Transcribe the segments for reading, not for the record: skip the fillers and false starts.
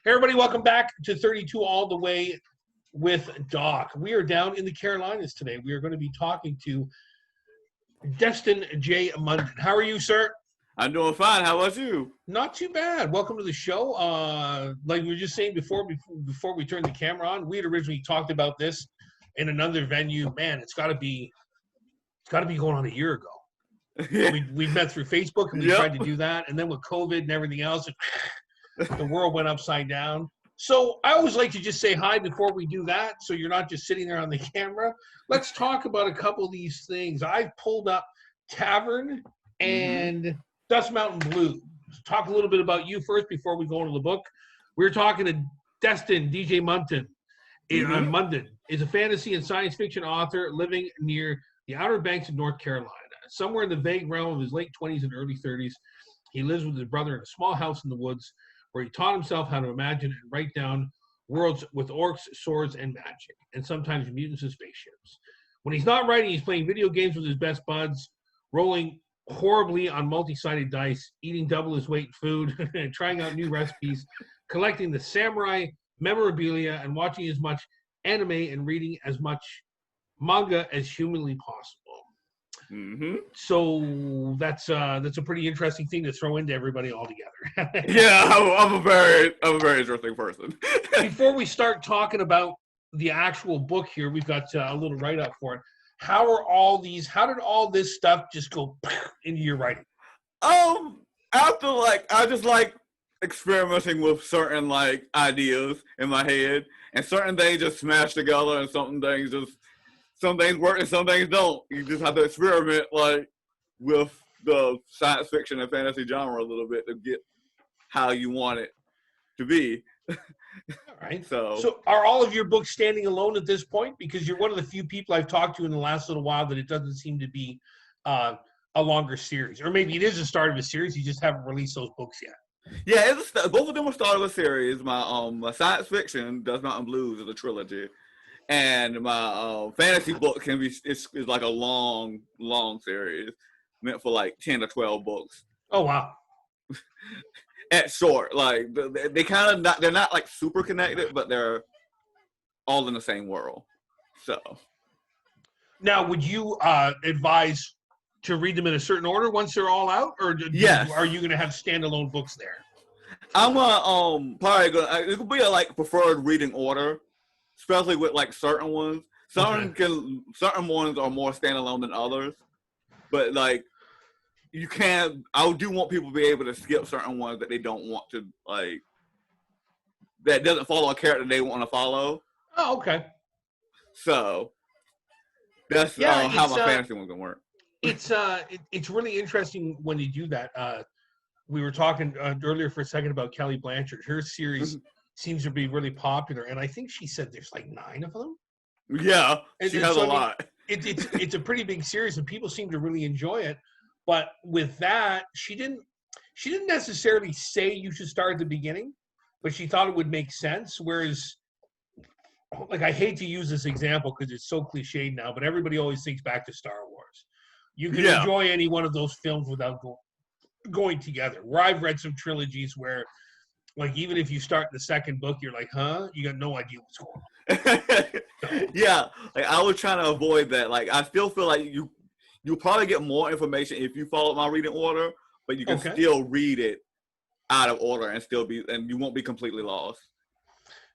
Hey, everybody, welcome back to 32 All the Way with Doc. We are down in the Carolinas today. We are going to be talking to Deston J. Munden. How are you, sir? I'm doing fine. How about you? Not too bad. Welcome to the show. Like we were just saying before we turned the camera on, we had originally talked about this in another venue. Man, it's got to be going on a year ago. We met through Facebook and we tried to do that, and then with COVID and everything else, the world went upside down. So I always like to just say hi before we do that, so you're not just sitting there on the camera. Let's talk about a couple of these things. I've pulled up Tavern and Dust Mountain Blues. Talk a little bit about you first before we go into the book. We're talking to Deston DJ Munden. Munden is a fantasy and science fiction author living near the Outer Banks of North Carolina. Somewhere in the vague realm of his late 20s and early 30s, he lives with his brother in a small house in the woods where he taught himself how to imagine and write down worlds with orcs, swords, and magic, and sometimes mutants and spaceships. When he's not writing, he's playing video games with his best buds, rolling horribly on multi-sided dice, eating double his weight in food, and trying out new recipes, collecting the samurai memorabilia, and watching as much anime and reading as much manga as humanly possible. So that's a pretty interesting thing to throw into everybody all together. Yeah, I'm a very interesting person. Before we start talking about the actual book here, we've got a little write-up for it. How did all this stuff just go into your writing? After I just like experimenting with certain ideas in my head, and certain things just smash together, and some things work and some things don't. You just have to experiment with the science fiction and fantasy genre a little bit to get how you want it to be. All right. So are all of your books standing alone at this point? Because you're one of the few people I've talked to in the last little while that it doesn't seem to be a longer series. Or maybe it is the start of a series, you just haven't released those books yet. Yeah, both of them are start of a series. My science fiction, Dust Mountain Blues, is a trilogy. And my fantasy book is like a long series meant for 10 or 12 books. Oh wow! At short, they kind of they're not super connected, but they're all in the same world. So now, would you advise to read them in a certain order once they're all out, or yes, are you going to have standalone books there? I'm probably gonna. It could be a preferred reading order. Especially with certain ones. Certain ones are more standalone than others. But you can I do want people to be able to skip certain ones that they don't want to that doesn't follow a character they want to follow. Oh, okay. So that's how my fantasy one's gonna work. It's really interesting when you do that. We were talking earlier for a second about Kelly Blanchard. Her series seems to be really popular, and I think she said there's 9 of them. Yeah, she has a lot. It's a pretty big series, and people seem to really enjoy it. But with that, she didn't necessarily say you should start at the beginning, but she thought it would make sense. Whereas, I hate to use this example because it's so cliched now, but everybody always thinks back to Star Wars. You can enjoy any one of those films without going together. Where I've read some trilogies where, even if you start the second book, you're like, huh? You got no idea what's going on. Yeah, I was trying to avoid that. I still feel like you'll probably get more information if you follow my reading order, but you can still read it out of order and you won't be completely lost.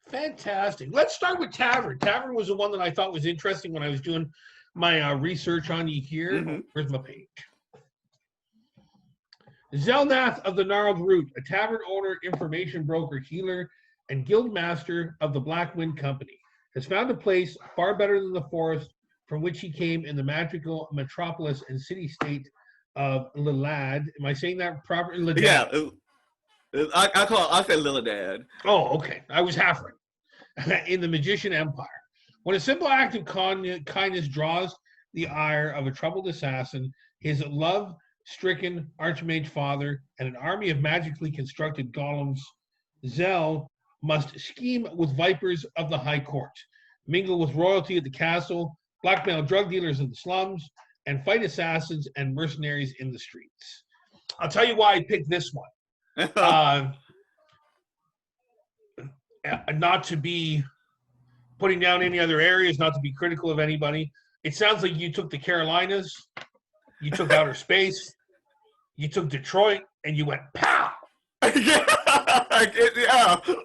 Fantastic. Let's start with Tavern. Tavern was the one that I thought was interesting when I was doing my research on you here. Where's my page? Zelnath of the Gnarled Root, a tavern owner, information broker, healer, and guild master of the Black Wind Company, has found a place far better than the forest from which he came in the magical metropolis and city-state of Lilad. Am I saying that properly? Lilad. Yeah, I say Lilad. Oh, okay. I was half right. In the Magician Empire. When a simple act of kindness draws the ire of a troubled assassin, his love-stricken archmage father, and an army of magically constructed golems, Zell must scheme with vipers of the high court, mingle with royalty at the castle, blackmail drug dealers in the slums, and fight assassins and mercenaries in the streets. I'll tell you why I picked this one. not to be putting down any other areas, not to be critical of anybody. It sounds like you took the Carolinas, you took outer space, you took Detroit, and you went pow. Yeah,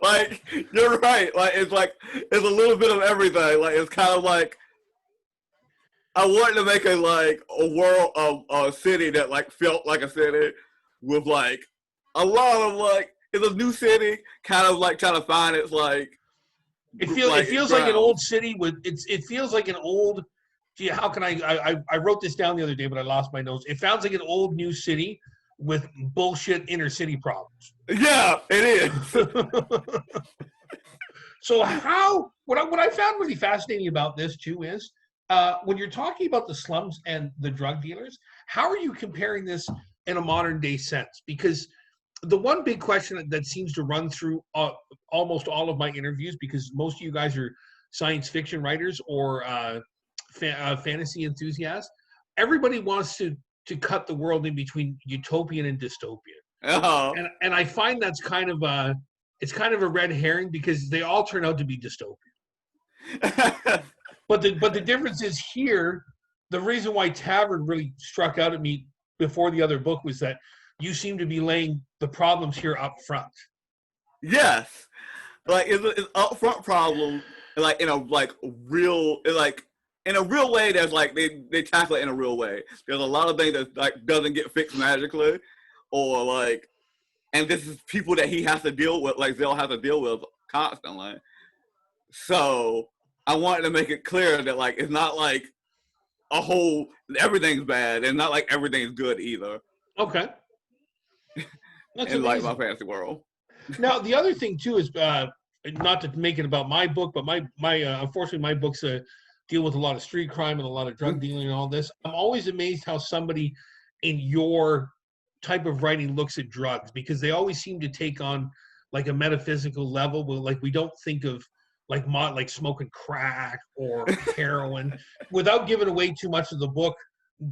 like you're right. It's a little bit of everything. Like it's kind of like I wanted to make a city that like felt like a city with like a lot of like it's a new city, kind of like trying to find its like. It feels like an old city with it feels like an old. Gee, how can I wrote this down the other day, but I lost my notes. It sounds like an old new city with bullshit inner city problems. Yeah, it is. So what I found really fascinating about this too is when you're talking about the slums and the drug dealers, how are you comparing this in a modern day sense? Because the one big question that seems to run through almost all of my interviews, because most of you guys are science fiction writers or fantasy enthusiasts, everybody wants to cut the world in between utopian and dystopian. Uh-huh. And I find that's kind of a red herring because they all turn out to be dystopian. But the difference is here, the reason why Tavern really struck out at me before the other book was that you seem to be laying the problems here up front. Yes, like it's upfront problem, like in a real way. That's like they tackle it in a real way. There's a lot of things that like doesn't get fixed magically, or like, and this is people that he has to deal with, like they'll have to deal with constantly. So I wanted to make it clear that like it's not like everything's bad, and not like everything's good either. Okay. That's in like my fantasy world. Now the other thing too is not to make it about my book, but my unfortunately my books deal with a lot of street crime and a lot of drug dealing and all this. I'm always amazed how somebody in your type of writing looks at drugs, because they always seem to take on like a metaphysical level, but like we don't think of like smoking crack or heroin. Without giving away too much of the book,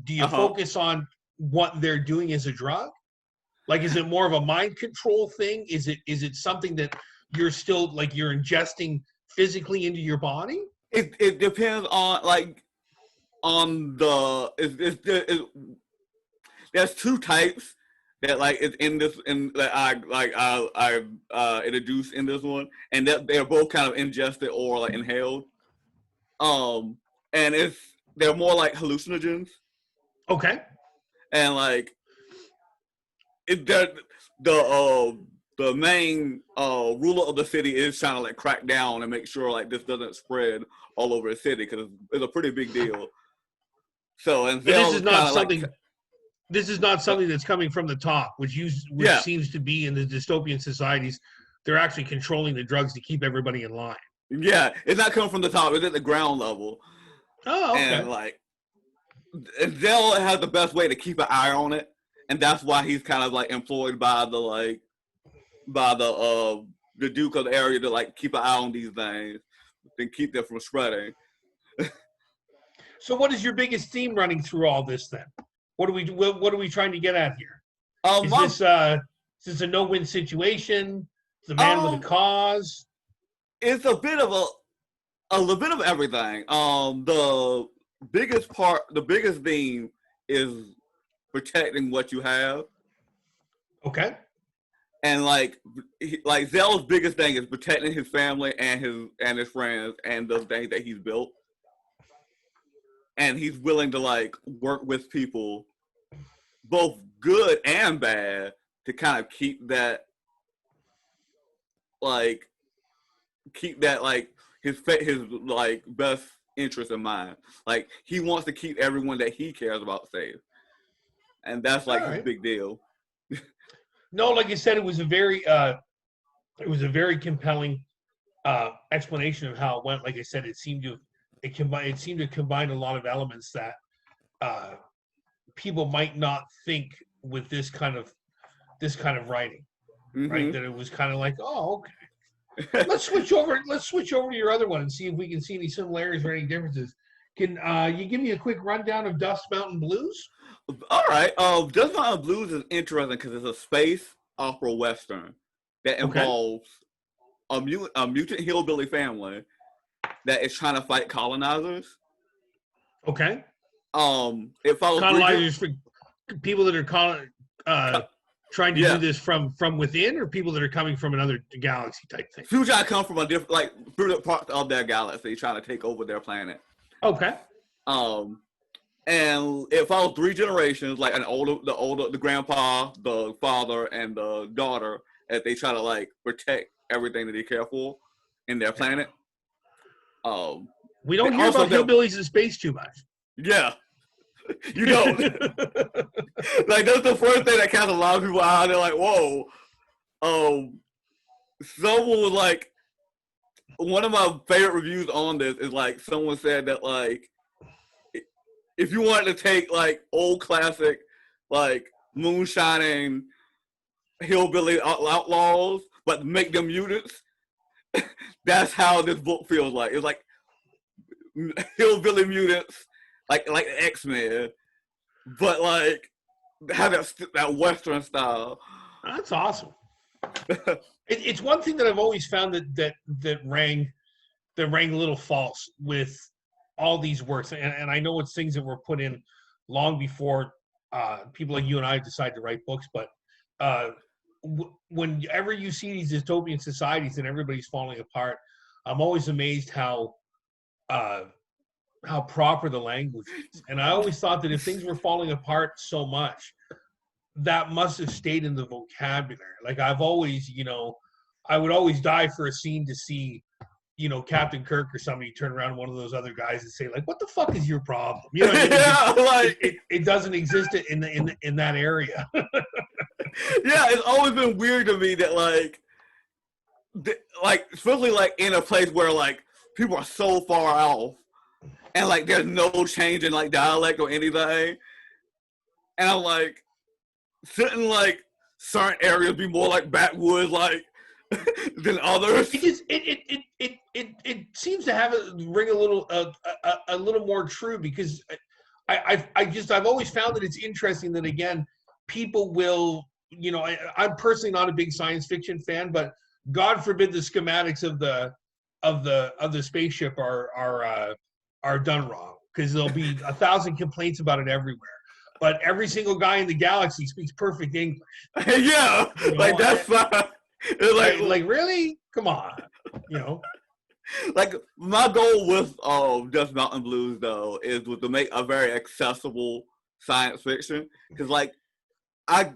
do you focus on what they're doing as a drug? Like, is it more of a mind control thing? Is it something that you're still like you're ingesting physically into your body? It depends on there's two types that like is in this that I introduced in this one, and that they're both kind of ingested or like inhaled. And they're more like hallucinogens. Okay. And like the main ruler of the city is trying to like crack down and make sure like this doesn't spread all over the city, because it's a pretty big deal. So and this is not something. This is not something that's coming from the top, which seems to be in the dystopian societies. They're actually controlling the drugs to keep everybody in line. Yeah, it's not coming from the top. It's at the ground level. Oh, okay. And like, Zell has the best way to keep an eye on it, and that's why he's kind of like employed by the Duke of the area to like keep an eye on these things and keep them from spreading. So, what is your biggest theme running through all this then? What are we trying to get at here? Is this a no-win situation? Is the man with a cause? It's a bit of a little bit of everything. The biggest theme is protecting what you have. Okay. And like Zell's biggest thing is protecting his family and his friends and the things that he's built. And he's willing to like work with people, both good and bad, to kind of keep that his like best interest in mind. Like he wants to keep everyone that he cares about safe, and that's like his big deal. No, like you said, it was a very compelling explanation of how it went. Like I said, it seemed to combine a lot of elements that people might not think with this kind of writing, right? That it was kind of like, oh, okay. Let's switch over to your other one and see if we can see any similarities or any differences. Can you give me a quick rundown of Dusk Mountain Blues? All right. Dusk Mountain Blues is interesting because it's a space opera western that involves mutant hillbilly family that is trying to fight colonizers. Okay. It follows colonizers for people that are trying to do this from within, or people that are coming from another galaxy type thing. People trying to come from a different, like, part of their galaxy, trying to take over their planet. Okay. And it follows 3 generations, like the grandpa, the father, and the daughter, as they try to like protect everything that they care for in their planet. We don't hear about hillbillies in space too much. Yeah. You don't. Like, that's the first thing that catches a lot of people out. They're like, whoa. Someone was like, one of my favorite reviews on this is like, someone said that like, if you wanted to take like old classic, like moonshining hillbilly outlaws, but make them mutants, that's how this book feels like. It's like hillbilly mutants, like X-Men, but like have that Western style. That's awesome. It's one thing that I've always found that rang a little false with all these works, and I know it's things that were put in long before people like you and I decide to write books, but whenever you see these dystopian societies and everybody's falling apart, I'm always amazed how proper the language is. And I always thought that if things were falling apart so much, that must have stayed in the vocabulary. Like, I've always, I would always die for a scene to see, Captain Kirk or somebody turn around one of those other guys and say, like, what the fuck is your problem? You know what I mean? Yeah, like, it doesn't exist in that area. Yeah, it's always been weird to me that like especially like in a place where like people are so far off and like there's no change in like dialect or anything, and I'm like, shouldn't like certain areas be more like backwoods like than others? It seems to have ring a little more true, because I've always found that it's interesting that, again, people will, I'm personally not a big science fiction fan, but God forbid the schematics of the spaceship are done wrong, because there'll be 1,000 complaints about it everywhere. But every single guy in the galaxy speaks perfect English. Yeah, like that's fine. Like really? Come on, Like, my goal with Just Mountain Blues though is to make a very accessible science fiction, because like I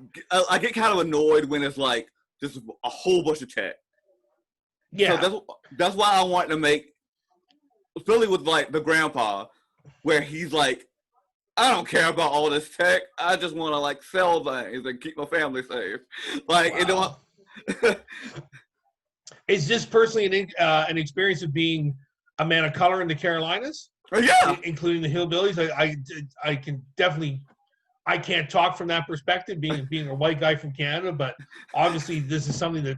get kind of annoyed when it's like just a whole bunch of text. Yeah. So that's why I want to make, especially with like the grandpa, where he's like, I don't care about all this tech. I just want to like sell things and keep my family safe. Like, wow. Is this personally an experience of being a man of color in the Carolinas? Yeah, including the hillbillies. I can definitely. I can't talk from that perspective, being a white guy from Canada, but obviously this is something that,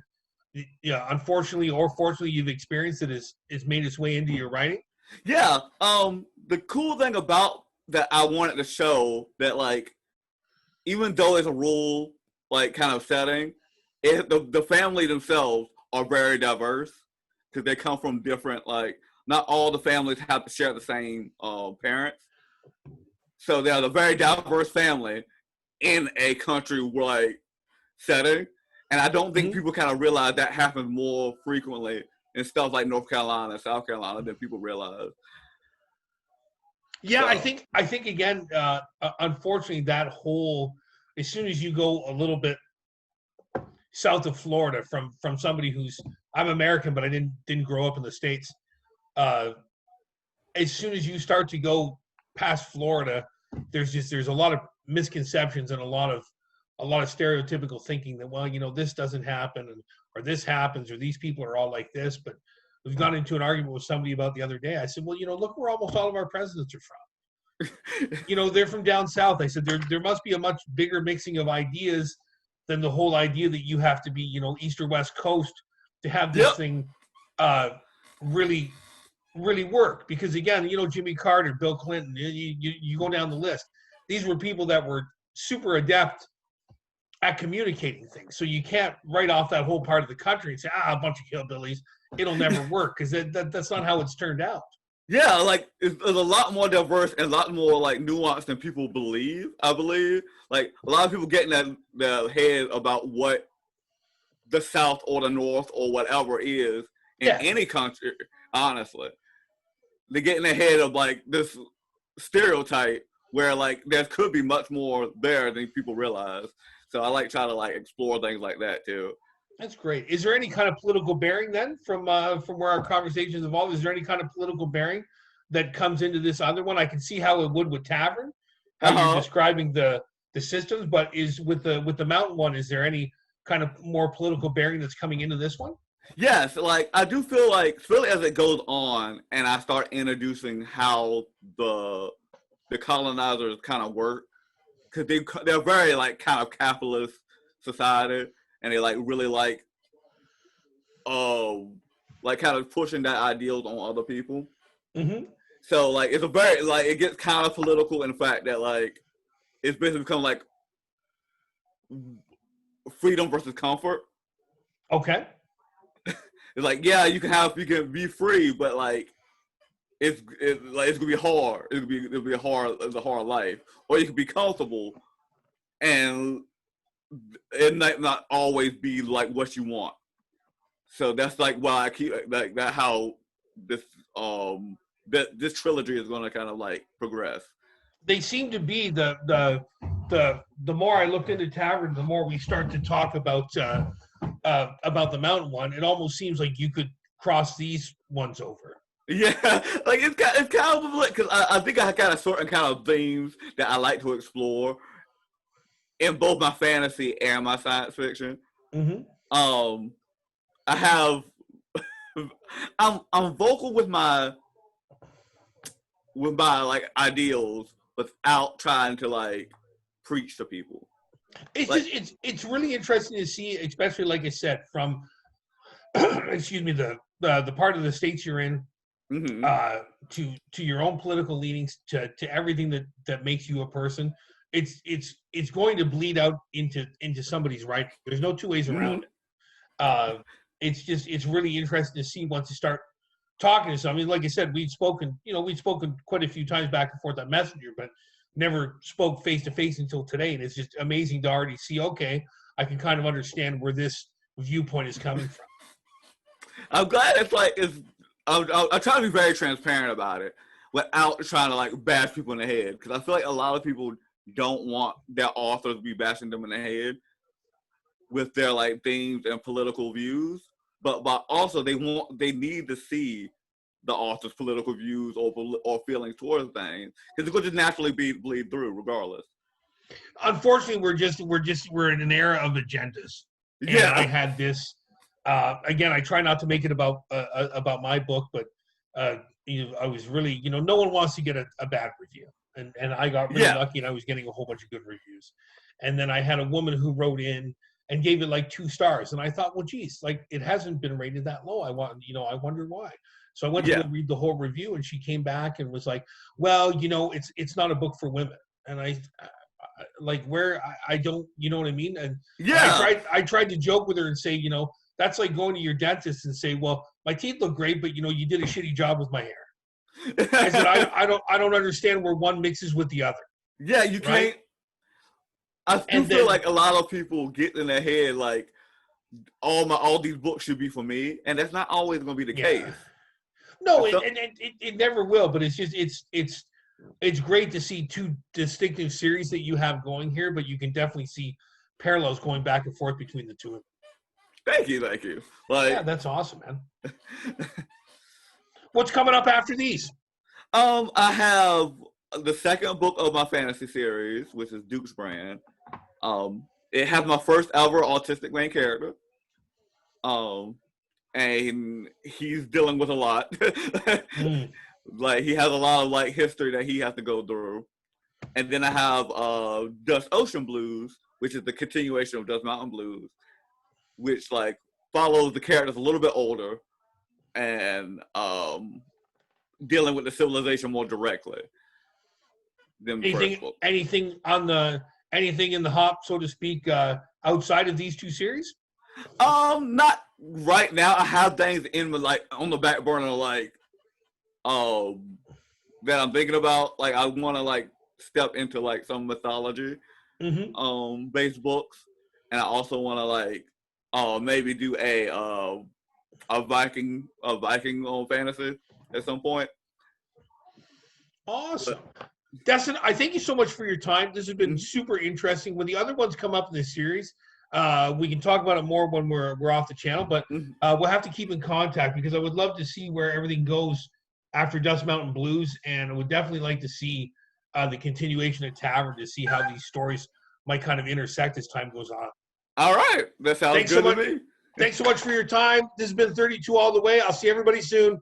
unfortunately or fortunately, you've experienced that is made its way into your writing. Yeah. The cool thing about that I wanted to show that, like, even though it's a rural like kind of setting, the family themselves are very diverse, because they come from different, like, not all the families have to share the same parents. So they're a very diverse family in a country-wide setting. And I don't think people kind of realize that happens more frequently in stuff like North Carolina and South Carolina than people realize. Yeah, so. I think again, unfortunately, that whole, as soon as you go a little bit south of Florida from somebody who's, I'm American, but I didn't grow up in the States. As soon as you start to go past Florida, there's a lot of misconceptions and a lot of stereotypical thinking that, well, this doesn't happen, or this happens, or these people are all like this. But we've got into an argument with somebody about the other day. I said, well, look where almost all of our presidents are from. They're from down south. I said there must be a much bigger mixing of ideas than the whole idea that you have to be, East or West Coast to have this thing really work. Because again, Jimmy Carter, Bill Clinton, you go down the list. These were people that were super adept at communicating things. So you can't write off that whole part of the country and say, a bunch of hillbillies. It'll never work, because that's not how it's turned out. Yeah, like it's a lot more diverse and a lot more like nuanced than people believe. I believe like a lot of people get in their head about what the South or the North or whatever is in any country. Honestly, they get in their head of like this stereotype where like there could be much more there than people realize. So I like try to like explore things like that too. That's great. Is there any kind of political bearing then from where our conversations evolved? Is there any kind of political bearing that comes into this other one? I can see how it would with Tavern, how you're describing the systems, but is with the Mountain one, is there any kind of more political bearing that's coming into this one? Yes, like I do feel like, especially as it goes on, and I start introducing how the colonizers kind of work, because they're very like kind of capitalist society, and they like really like kind of pushing that ideals on other people. Mm-hmm. So like it's a very like it gets kind of political in the fact that like it's basically become like freedom versus comfort. Okay. It's like, yeah, you can be free, but like it's gonna be hard. It'll be it's a hard life. Or you can be comfortable and it might not always be like what you want. So that's like why I keep like that how this this trilogy is gonna kind of like progress. They seem to be the more I looked into Tavern, the more we start to talk about the Mountain one. It almost seems like you could cross these ones over. Yeah, like it's kind of like, because I think I got a certain kind of themes that I like to explore in both my fantasy and my science fiction. Mm-hmm. I have I'm vocal with my like ideals without trying to like preach to people. It's like, it's really interesting to see, especially like I said, from excuse me, the part of the states you're in, mm-hmm. To your own political leanings, to everything that makes you a person. It's going to bleed out into somebody's writing. There's no two ways around it. It's really interesting to see once you start talking to someone. I mean, like I said, we'd spoken quite a few times back and forth on Messenger, but never spoke face to face until today. And it's just amazing to already see, okay, I can kind of understand where this viewpoint is coming from. I'm glad I try to be very transparent about it without trying to like bash people in the head, because I feel like a lot of people don't want their authors to be bashing them in the head with their like themes and political views, but also they need to see the author's political views or feelings towards things, because it could just naturally bleed through regardless. Unfortunately, we're in an era of agendas. And yeah, I had this. Again, I try not to make it about my book, but I was really, no one wants to get a bad review, and I got really lucky, and I was getting a whole bunch of good reviews. And then I had a woman who wrote in and gave it like 2 stars, and I thought, well, geez, like it hasn't been rated that low. I wonder why. So I went to go read the whole review, and she came back and was like, well, it's not a book for women. And I like, where I don't, you know what I mean? And I tried to joke with her and say, that's like going to your dentist and say, well, my teeth look great, but you did a shitty job with my hair. I said, I don't understand where one mixes with the other. Yeah, you can't. Right? I do feel like a lot of people get in their head like all these books should be for me, and that's not always going to be the case. No, it never will. But it's just it's great to see 2 distinctive series that you have going here, but you can definitely see parallels going back and forth between the 2 of them. Thank you. Like, yeah, that's awesome, man. What's coming up after these? I have the second book of my fantasy series, which is Duke's Brand. It has my first ever autistic main character. And he's dealing with a lot. Like he has a lot of like history that he has to go through. And then I have Dusk Ocean Blues, which is the continuation of Dusk Mountain Blues, which like follows the characters a little bit older and dealing with the civilization more directly than the first book. Anything on the anything in the hop, so to speak, outside of these two series? Not right now. I have things in my on the back burner, that I'm thinking about. Like I want to step into some mythology, based books, and I also want to maybe do a Viking on fantasy at some point. Awesome. Deston, I thank you so much for your time. This has been super interesting. When the other ones come up in this series, we can talk about it more when we're off the channel, but we'll have to keep in contact because I would love to see where everything goes after Dust Mountain Blues, and I would definitely like to see the continuation of Tavern to see how these stories might kind of intersect as time goes on. All right. That sounds good to me. Thanks so much for your time. This has been 32 all the way. I'll see everybody soon.